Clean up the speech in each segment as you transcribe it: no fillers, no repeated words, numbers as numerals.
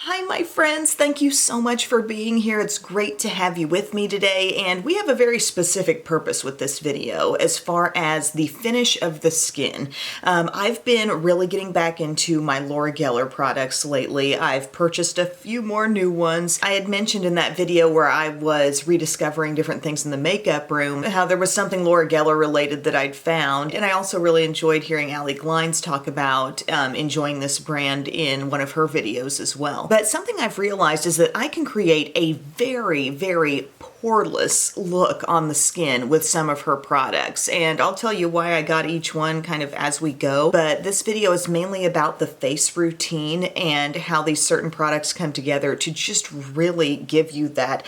Hi, my friends. Thank you so much for being here. It's great to have you with me today, and we have a very specific purpose with this video as far as the finish of the skin. I've been really getting back into my Laura Geller products lately. I've purchased a few more new ones. I had mentioned in that video where I was rediscovering different things in the makeup room, how there was something Laura Geller related that I'd found, and I also really enjoyed hearing Allie Glines talk about enjoying this brand in one of her videos as well. But something I've realized is that I can create a very, very poreless look on the skin with some of her products, and I'll tell you why I got each one kind of as we go. But this video is mainly about the face routine and how these certain products come together to just really give you that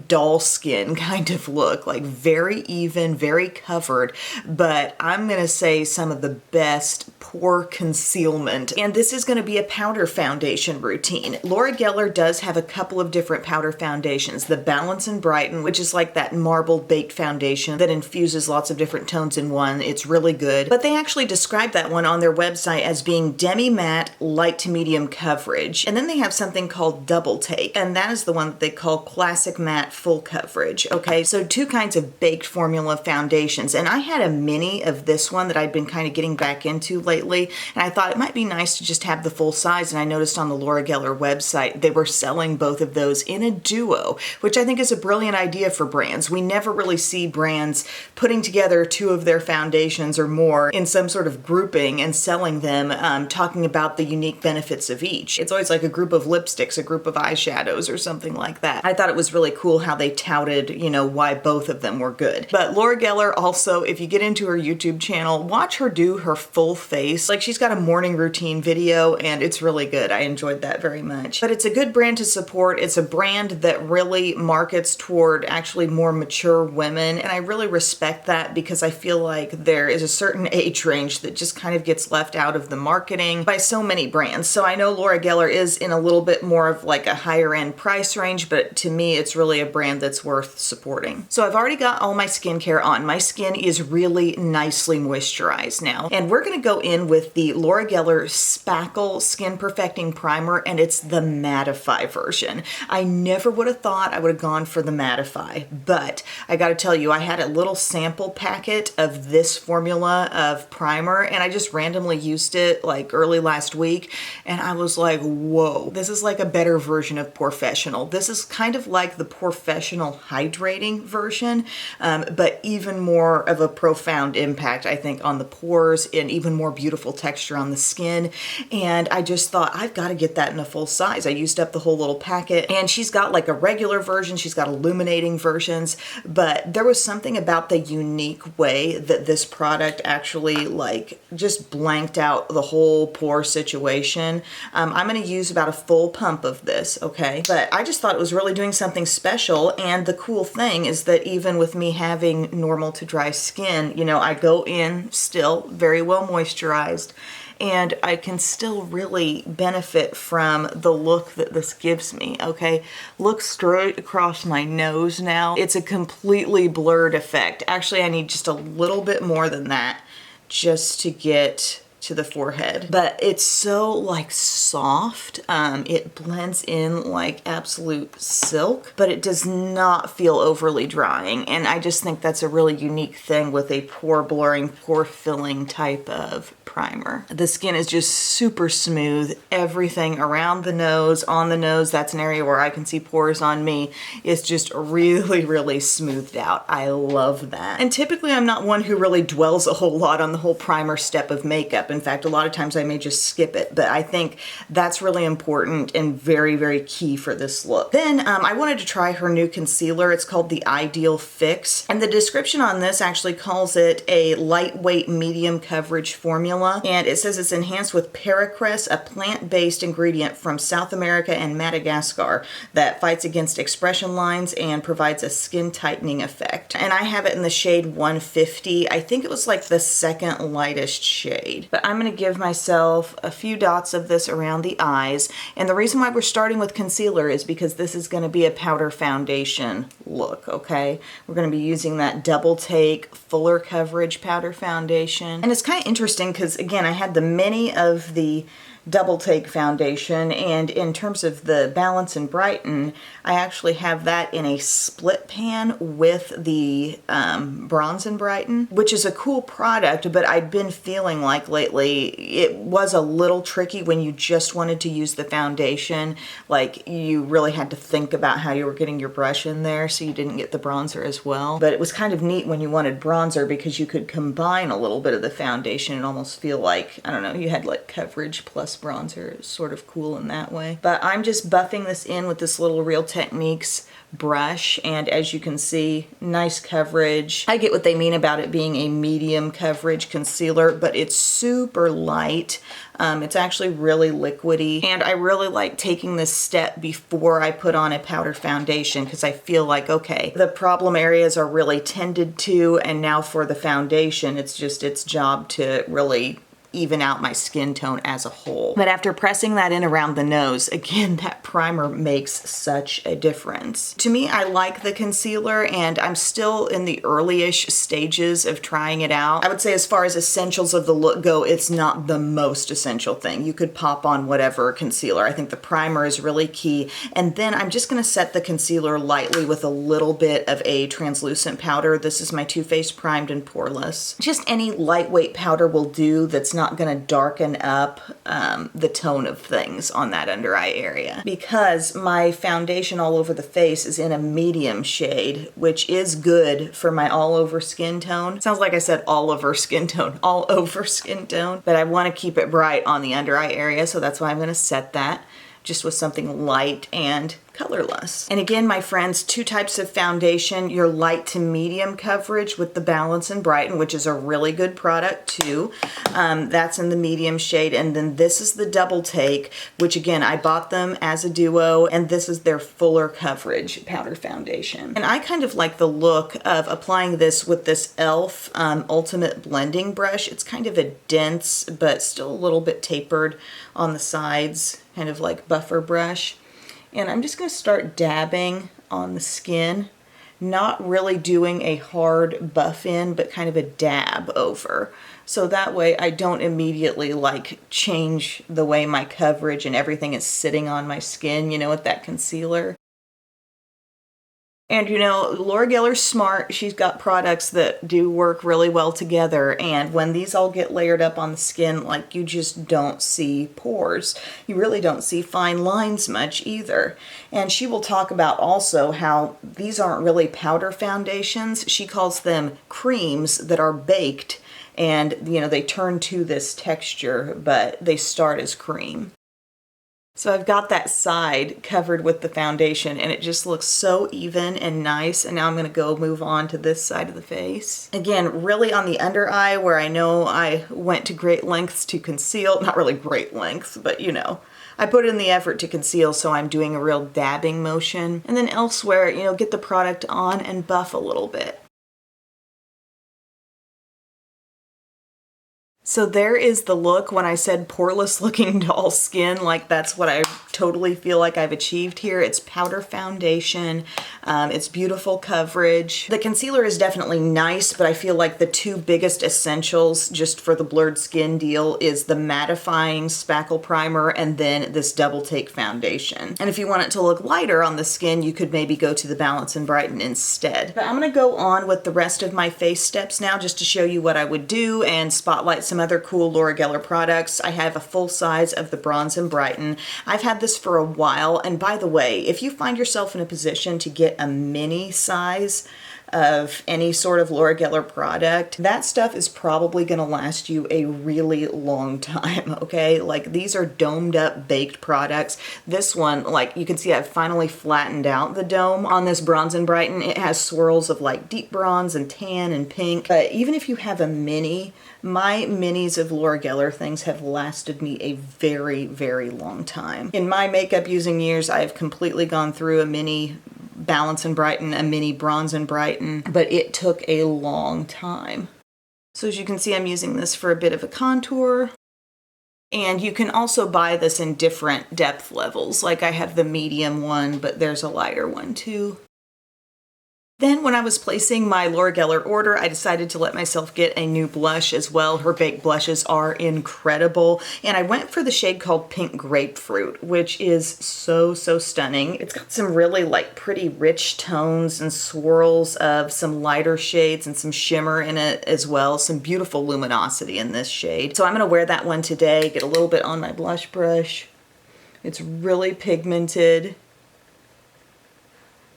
dull skin kind of look, like very even, very covered, but I'm gonna say some of the best pore concealment. And this is going to be a powder foundation routine. Laura Geller does have a couple of different powder foundations. The Balance and Brighten, which is like that marble baked foundation that infuses lots of different tones in one. It's really good. But they actually describe that one on their website as being demi-matte, light to medium coverage. And then they have something called Double Take, and that is the one that they call Classic Matte Full Coverage. Okay, so two kinds of baked formula foundations. And I had a mini of this one that I'd been kind of getting back into lately, and I thought it might be nice to just have the full size, and I noticed on the Laura Geller website they were selling both of those in a duo, which I think is a brilliant idea for brands. We never really see brands putting together two of their foundations or more in some sort of grouping and selling them, talking about the unique benefits of each. It's always like a group of lipsticks, a group of eyeshadows, or something like that. I thought it was really cool how they touted, you know, why both of them were good. But Laura Geller also, if you get into her YouTube channel, watch her do her full face. Like, she's got a morning routine video, and it's really good. I enjoyed that very much. But it's a good brand to support. It's a brand that really markets toward actually more mature women, and I really respect that because I feel like there is a certain age range that just kind of gets left out of the marketing by so many brands. So I know Laura Geller is in a little bit more of like a higher end price range, but to me it's really a brand that's worth supporting. So I've already got all my skincare on. My skin is really nicely moisturized now, and we're gonna go in with the Laura Geller Spackle Skin Perfecting Primer, and it's the Mattify version. I never would have thought I would have gone for the Mattify, but I gotta tell you, I had a little sample packet of this formula of primer, and I just randomly used it like early last week, and I was like, whoa, this is like a better version of Porefessional. This is kind of like the Porefessional hydrating version, but even more of a profound impact, I think, on the pores, and even more beautiful texture on the skin. And I just thought, I've got to get that in a full size. I used up the whole little packet, and she's got like a regular version, she's got illuminating versions, but there was something about the unique way that this product actually like just blanked out the whole pore situation. I'm going to use about a full pump of this, okay? But I just thought it was really doing something special, and the cool thing is that even with me having normal to dry skin, you know, I go in still very well moisturized, and I can still really benefit from the look that this gives me, okay? Look straight across my nose now. It's a completely blurred effect. Actually, I need just a little bit more than that just to get to the forehead. But it's so like soft. It blends in like absolute silk, but it does not feel overly drying. And I just think that's a really unique thing with a pore blurring, pore filling type of primer. The skin is just super smooth. Everything around the nose, on the nose, that's an area where I can see pores on me, is just really, really smoothed out. I love that. And typically I'm not one who really dwells a whole lot on the whole primer step of makeup. In fact, a lot of times I may just skip it, but I think that's really important and very, very key for this look. Then I wanted to try her new concealer. It's called the Ideal Fix, and the description on this actually calls it a lightweight medium coverage formula, and it says it's enhanced with Paracress, a plant-based ingredient from South America and Madagascar that fights against expression lines and provides a skin tightening effect. And I have it in the shade 150. I think it was like the second lightest shade, but I'm going to give myself a few dots of this around the eyes. And the reason why we're starting with concealer is because this is going to be a powder foundation look, okay? We're going to be using that Double Take fuller coverage powder foundation. And it's kind of interesting because, again, I had the mini of the double take foundation, and in terms of the Balance and Brighten, I actually have that in a split pan with the Bronze and Brighten, which is a cool product, but I've been feeling like lately it was a little tricky when you just wanted to use the foundation. Like, you really had to think about how you were getting your brush in there so you didn't get the bronzer as well. But it was kind of neat when you wanted bronzer because you could combine a little bit of the foundation and almost feel like, I don't know, you had like coverage plus bronzer. It was sort of cool in that way. But I'm just buffing this in with this little Real Techniques brush, and as you can see, nice coverage. I get what they mean about it being a medium coverage concealer, but it's super light. It's actually really liquidy, and I really like taking this step before I put on a powder foundation because I feel like, okay, the problem areas are really tended to, and now for the foundation, it's just its job to really even out my skin tone as a whole. But after pressing that in around the nose, again, that primer makes such a difference. To me, I like the concealer, and I'm still in the early-ish stages of trying it out. I would say as far as essentials of the look go, it's not the most essential thing. You could pop on whatever concealer. I think the primer is really key. And then I'm just gonna set the concealer lightly with a little bit of a translucent powder. This is my Too Faced Primed and Poreless. Just any lightweight powder will do that's not going to darken up the tone of things on that under eye area, because my foundation all over the face is in a medium shade, which is good for my all over skin tone. Sounds like I said all over skin tone, all over skin tone, but I want to keep it bright on the under eye area, so that's why I'm going to set that just with something light and colorless. And again, my friends, two types of foundation: your light to medium coverage with the Balance and Brighten, which is a really good product too. That's in the medium shade. And then this is the Double Take, which again, I bought them as a duo, and this is their fuller coverage powder foundation. And I kind of like the look of applying this with this e.l.f. Ultimate Blending Brush. It's kind of a dense, but still a little bit tapered on the sides, kind of like buffer brush. And I'm just going to start dabbing on the skin, not really doing a hard buff in, but kind of a dab over. So that way I don't immediately like change the way my coverage and everything is sitting on my skin, you know, with that concealer. And you know, Laura Geller's smart. She's got products that do work really well together, and when these all get layered up on the skin, like, you just don't see pores. You really don't see fine lines much either. And she will talk about also how these aren't really powder foundations. She calls them creams that are baked, and you know, they turn to this texture, but they start as cream. So I've got that side covered with the foundation, and it just looks so even and nice. And now I'm going to go move on to this side of the face. Again, really on the under eye, where I know I went to great lengths to conceal. Not really great lengths, but you know, I put in the effort to conceal, so I'm doing a real dabbing motion. And then elsewhere, you know, get the product on and buff a little bit. So there is the look. When I said poreless looking doll skin, like, that's what I totally feel like I've achieved here. It's powder foundation, it's beautiful coverage. The concealer is definitely nice, but I feel like the two biggest essentials just for the blurred skin deal is the mattifying spackle primer and then this Double Take foundation. And if you want it to look lighter on the skin, you could maybe go to the Balance and Brighten instead. But I'm gonna go on with the rest of my face steps now, just to show you what I would do and spotlight some other cool Laura Geller products. I have a full size of the Bronze and Brighten. I've had this for a while, and by the way, if you find yourself in a position to get a mini size of any sort of Laura Geller product, that stuff is probably going to last you a really long time, okay? Like, these are domed up baked products. This one, like, you can see I've finally flattened out the dome on this Bronze and Brighten. It has swirls of like deep bronze and tan and pink. But even if you have a mini, my minis of Laura Geller things have lasted me a very, very long time. In my makeup using years, I have completely gone through a mini Balance and Brighten, a mini Bronze and Brighten, but it took a long time. So as you can see, I'm using this for a bit of a contour. And you can also buy this in different depth levels. Like, I have the medium one, but there's a lighter one too. Then when I was placing my Laura Geller order, I decided to let myself get a new blush as well. Her baked blushes are incredible. And I went for the shade called Pink Grapefruit, which is so, so stunning. It's got some really like pretty rich tones and swirls of some lighter shades and some shimmer in it as well. Some beautiful luminosity in this shade. So I'm gonna wear that one today, get a little bit on my blush brush. It's really pigmented.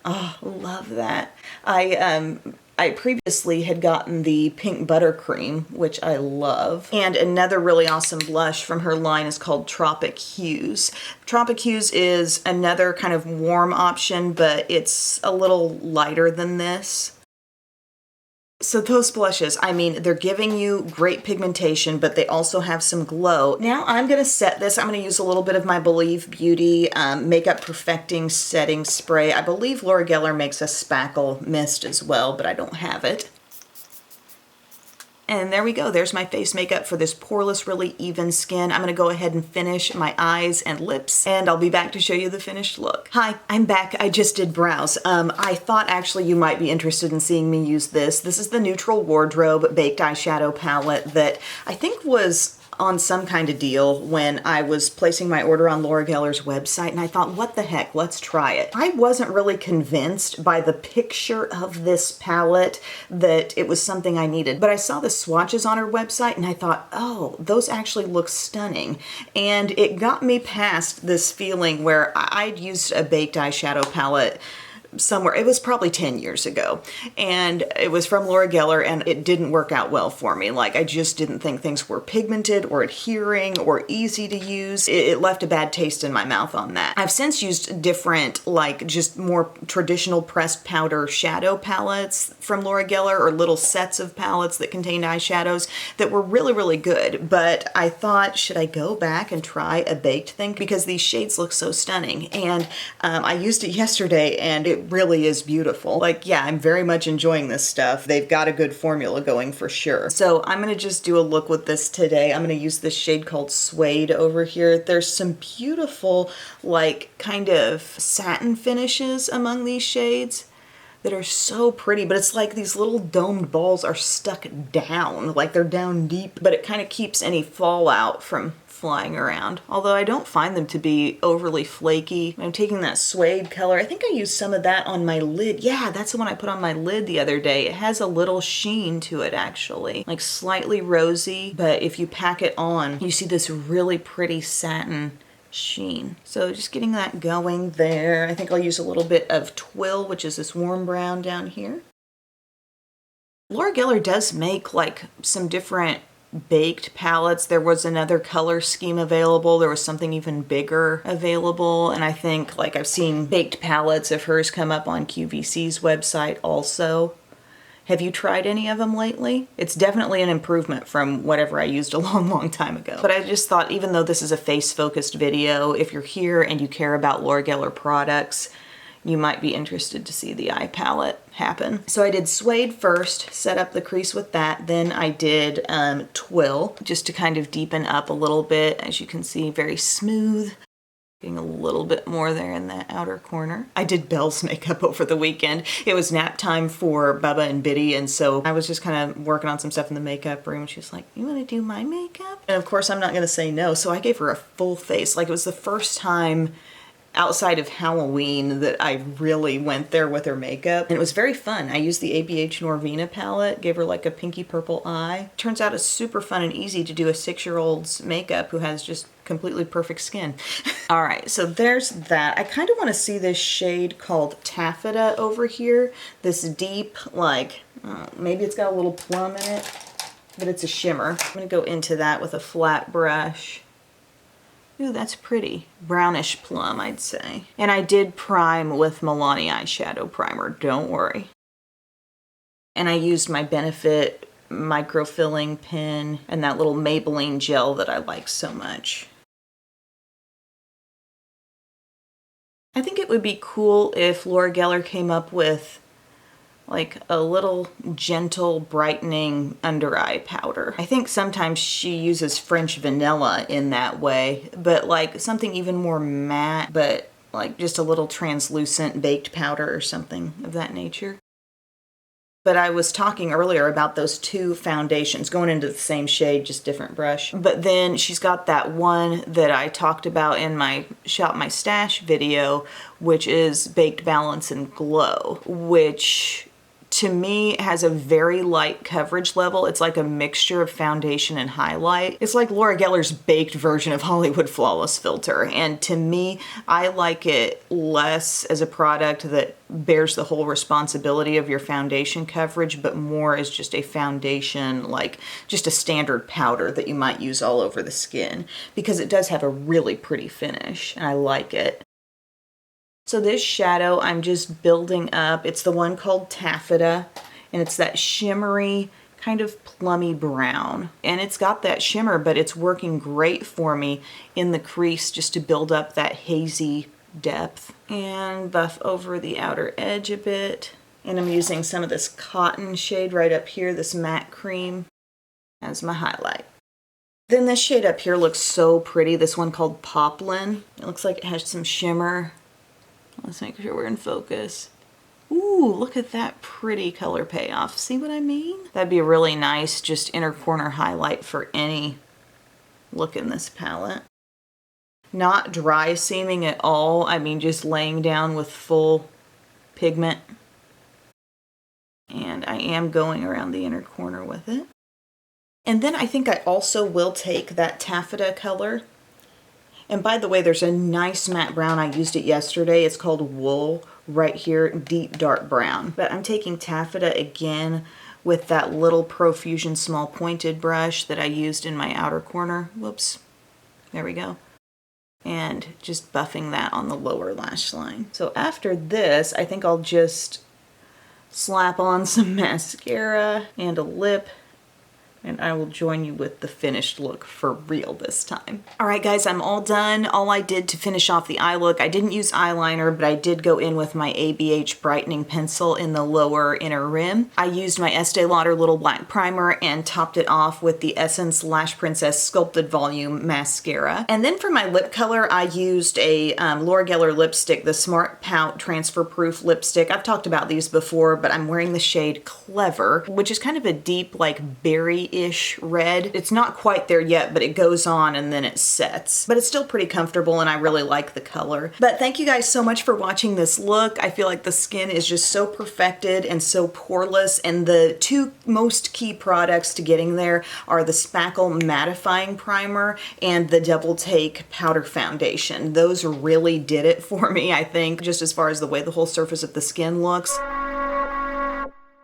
Oh, love that. I previously had gotten the Pink Buttercream, which I love. And another really awesome blush from her line is called Tropic Hues. Tropic Hues is another kind of warm option, but it's a little lighter than this. So those blushes, I mean, they're giving you great pigmentation, but they also have some glow. Now I'm gonna set this. I'm gonna use a little bit of my Believe Beauty Makeup Perfecting Setting Spray. I believe Laura Geller makes a spackle mist as well, but I don't have it. And there we go. There's my face makeup for this poreless, really even skin. I'm gonna go ahead and finish my eyes and lips, and I'll be back to show you the finished look. Hi, I'm back. I just did brows. I thought actually you might be interested in seeing me use this. This is the Neutral Wardrobe Baked Eyeshadow Palette that I think was on some kind of deal when I was placing my order on Laura Geller's website, and I thought, what the heck, let's try it. I wasn't really convinced by the picture of this palette that it was something I needed, but I saw the swatches on her website and I thought, oh, those actually look stunning. And it got me past this feeling where I'd used a baked eyeshadow palette somewhere. It was probably 10 years ago, and it was from Laura Geller, and it didn't work out well for me. Like, I just didn't think things were pigmented or adhering or easy to use. It left a bad taste in my mouth on that. I've since used different, like, just more traditional pressed powder shadow palettes from Laura Geller, or little sets of palettes that contained eyeshadows that were really, really good. But I thought, should I go back and try a baked thing? Because these shades look so stunning. And I used it yesterday, and it really is beautiful. Like, yeah, I'm very much enjoying this stuff. They've got a good formula going for sure. So I'm gonna just do a look with this today. I'm gonna use this shade called Suede over here. There's some beautiful, like, kind of satin finishes among these shades that are so pretty, but it's like these little domed balls are stuck down, like they're down deep, but it kind of keeps any fallout from flying around. Although I don't find them to be overly flaky. I'm taking that suede color. I think I used some of that on my lid. Yeah, that's the one I put on my lid the other day. It has a little sheen to it actually, like slightly rosy, but if you pack it on, you see this really pretty satin sheen. So just getting that going there. I think I'll use a little bit of Twill, which is this warm brown down here. Laura Geller does make like some different baked palettes. There was another color scheme available. There was something even bigger available. And I think like I've seen baked palettes of hers come up on QVC's website also. Have you tried any of them lately? It's definitely an improvement from whatever I used a long, long time ago. But I just thought, even though this is a face-focused video, if you're here and you care about Laura Geller products, you might be interested to see the eye palette happen. So I did Suede first, set up the crease with that. Then I did Twill, just to kind of deepen up a little bit. As you can see, very smooth. Getting a little bit more there in that outer corner. I did Belle's makeup over the weekend. It was nap time for Bubba and Biddy, and so I was just kind of working on some stuff in the makeup room. She's like, you want to do my makeup? And of course I'm not going to say no, so I gave her a full face. Like, it was the first time outside of Halloween that I really went there with her makeup. And it was very fun. I used the ABH Norvina palette, gave her like a pinky purple eye. Turns out it's super fun and easy to do a 6-year-old's makeup who has just completely perfect skin. All right, so there's that. I kind of want to see this shade called Taffeta over here. This deep, like, maybe it's got a little plum in it, but it's a shimmer. I'm gonna go into that with a flat brush. Ooh, that's pretty. Brownish plum, I'd say. And I did prime with Milani eyeshadow primer, don't worry. And I used my Benefit microfilling pen and that little Maybelline gel that I like so much. I think it would be cool if Laura Geller came up with like a little gentle brightening under eye powder. I think sometimes she uses French vanilla in that way, but like something even more matte, but like just a little translucent baked powder or something of that nature. But I was talking earlier about those two foundations going into the same shade, just different brush. But then she's got that one that I talked about in my Shop My Stash video, which is Baked Balance and Glow, which to me has a very light coverage level. It's like a mixture of foundation and highlight. It's like Laura Geller's baked version of Hollywood Flawless Filter. And to me, I like it less as a product that bears the whole responsibility of your foundation coverage, but more as just a foundation, like just a standard powder that you might use all over the skin, because it does have a really pretty finish and I like it. So this shadow I'm just building up. It's the one called Taffeta, and it's that shimmery kind of plummy brown. And it's got that shimmer, but it's working great for me in the crease just to build up that hazy depth. And buff over the outer edge a bit. And I'm using some of this cotton shade right up here, this matte cream, as my highlight. Then this shade up here looks so pretty, this one called Poplin. It looks like it has some shimmer. Let's make sure we're in focus. Ooh, look at that pretty color payoff. See what I mean? That'd be a really nice just inner corner highlight for any look in this palette. Not dry seaming at all. I mean, just laying down with full pigment. And I am going around the inner corner with it. And then I think I also will take that taffeta color. And by the way, there's a nice matte brown. I used it yesterday. It's called Wool right here, deep dark brown. But I'm taking taffeta again with that little Profusion small pointed brush that I used in my outer corner. Whoops. There we go. And just buffing that on the lower lash line. So after this, I think I'll just slap on some mascara and a lip, and I will join you with the finished look for real this time. All right, guys, I'm all done. All I did to finish off the eye look, I didn't use eyeliner, but I did go in with my ABH brightening pencil in the lower inner rim. I used my Estee Lauder Little Black Primer and topped it off with the Essence Lash Princess Sculpted Volume Mascara. And then for my lip color, I used a Laura Geller lipstick, the Smart Pout Transfer Proof lipstick. I've talked about these before, but I'm wearing the shade Clever, which is kind of a deep, like, berry-ish red. It's not quite there yet, but it goes on and then it sets. But it's still pretty comfortable and I really like the color. But thank you guys so much for watching this look. I feel like the skin is just so perfected and so poreless, and the two most key products to getting there are the Spackle Mattifying Primer and the Double Take Powder Foundation. Those really did it for me, I think, just as far as the way the whole surface of the skin looks.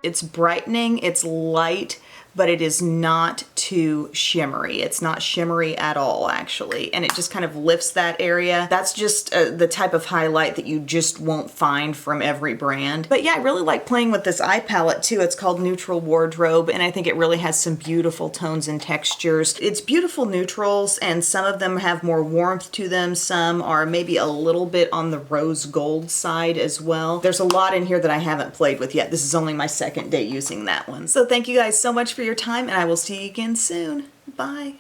It's brightening, it's light, but it is not too shimmery. It's not shimmery at all, actually. And it just kind of lifts that area. That's just the type of highlight that you just won't find from every brand. But yeah, I really like playing with this eye palette too. It's called Neutral Wardrobe, and I think it really has some beautiful tones and textures. It's beautiful neutrals, and some of them have more warmth to them. Some are maybe a little bit on the rose gold side as well. There's a lot in here that I haven't played with yet. This is only my second day using that one. So thank you guys so much for your time, and I will see you again soon. Bye.